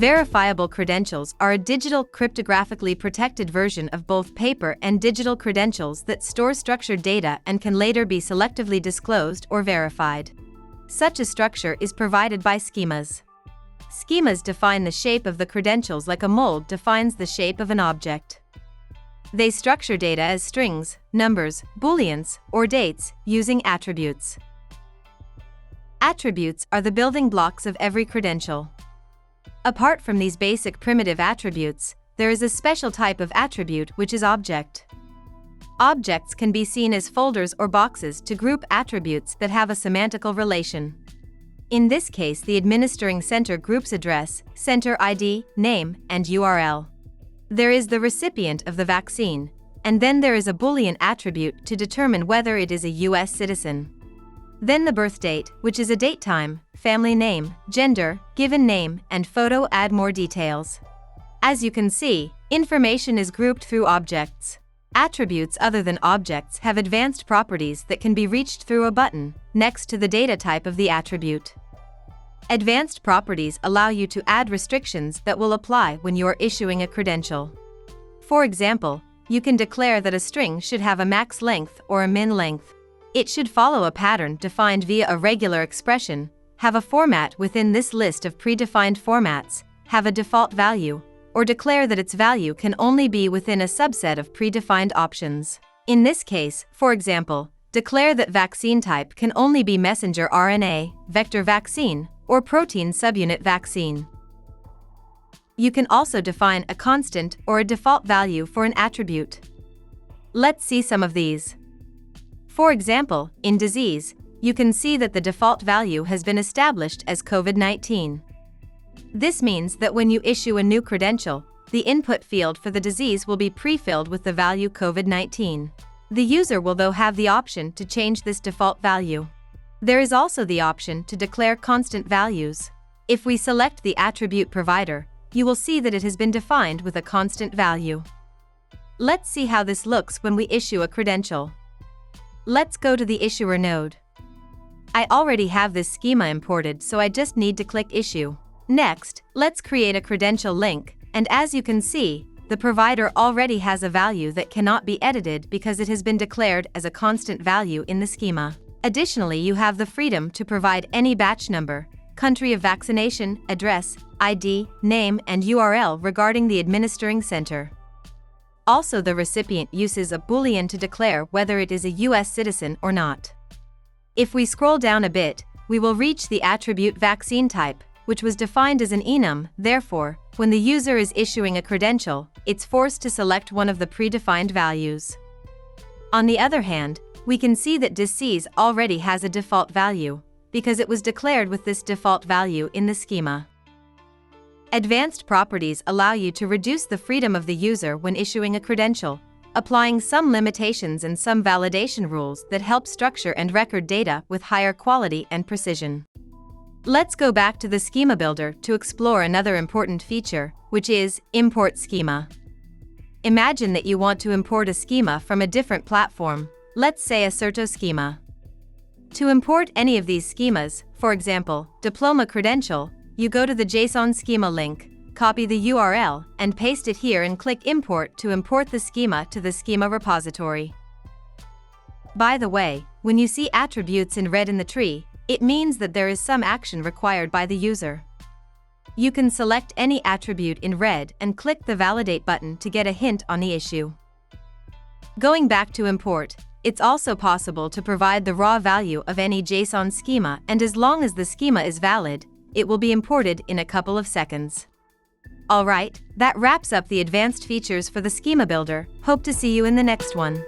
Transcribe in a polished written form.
Verifiable credentials are a digital, cryptographically protected version of both paper and digital credentials that store structured data and can later be selectively disclosed or verified. Such a structure is provided by schemas. Schemas define the shape of the credentials like a mold defines the shape of an object. They structure data as strings, numbers, booleans, or dates, using attributes. Attributes are the building blocks of every credential. Apart from these basic primitive attributes, there is a special type of attribute which is object. Objects can be seen as folders or boxes to group attributes that have a semantical relation. In this case, the administering center groups address, center ID, name, and URL. There is the recipient of the vaccine, and then there is a Boolean attribute to determine whether it is a US citizen. Then the birth date, which is a date time, family name, gender, given name, and photo add more details. As you can see, information is grouped through objects. Attributes other than objects have advanced properties that can be reached through a button next to the data type of the attribute. Advanced properties allow you to add restrictions that will apply when you are issuing a credential. For example, you can declare that a string should have a max length or a min length. It should follow a pattern defined via a regular expression, have a format within this list of predefined formats, have a default value, or declare that its value can only be within a subset of predefined options. In this case, for example, declare that vaccine type can only be messenger RNA, vector vaccine, or protein subunit vaccine. You can also define a constant or a default value for an attribute. Let's see some of these. For example, in disease, you can see that the default value has been established as COVID-19. This means that when you issue a new credential, the input field for the disease will be pre-filled with the value COVID-19. The user will though have the option to change this default value. There is also the option to declare constant values. If we select the attribute provider, you will see that it has been defined with a constant value. Let's see how this looks when we issue a credential. Let's go to the Issuer node. I already have this schema imported, so I just need to click Issue. Next, let's create a credential link, and as you can see, the provider already has a value that cannot be edited because it has been declared as a constant value in the schema. Additionally, you have the freedom to provide any batch number, country of vaccination, address, ID, name, and URL regarding the administering center. Also, the recipient uses a Boolean to declare whether it is a US citizen or not. If we scroll down a bit, we will reach the attribute vaccine type, which was defined as an enum. Therefore, when the user is issuing a credential, it's forced to select one of the predefined values. On the other hand, we can see that disease already has a default value, because it was declared with this default value in the schema. Advanced properties allow you to reduce the freedom of the user when issuing a credential, applying some limitations and some validation rules that help structure and record data with higher quality and precision. Let's go back to the Schema Builder to explore another important feature, which is Import Schema. Imagine that you want to import a schema from a different platform, let's say a Certo schema. To import any of these schemas, for example, diploma credential, you go to the JSON schema link, copy the URL, and paste it here and click Import to import the schema to the schema repository. By the way, when you see attributes in red in the tree, it means that there is some action required by the user. You can select any attribute in red and click the Validate button to get a hint on the issue. Going back to import, it's also possible to provide the raw value of any JSON schema, and as long as the schema is valid, it will be imported in a couple of seconds. Alright, that wraps up the advanced features for the Schema Builder. Hope to see you in the next one.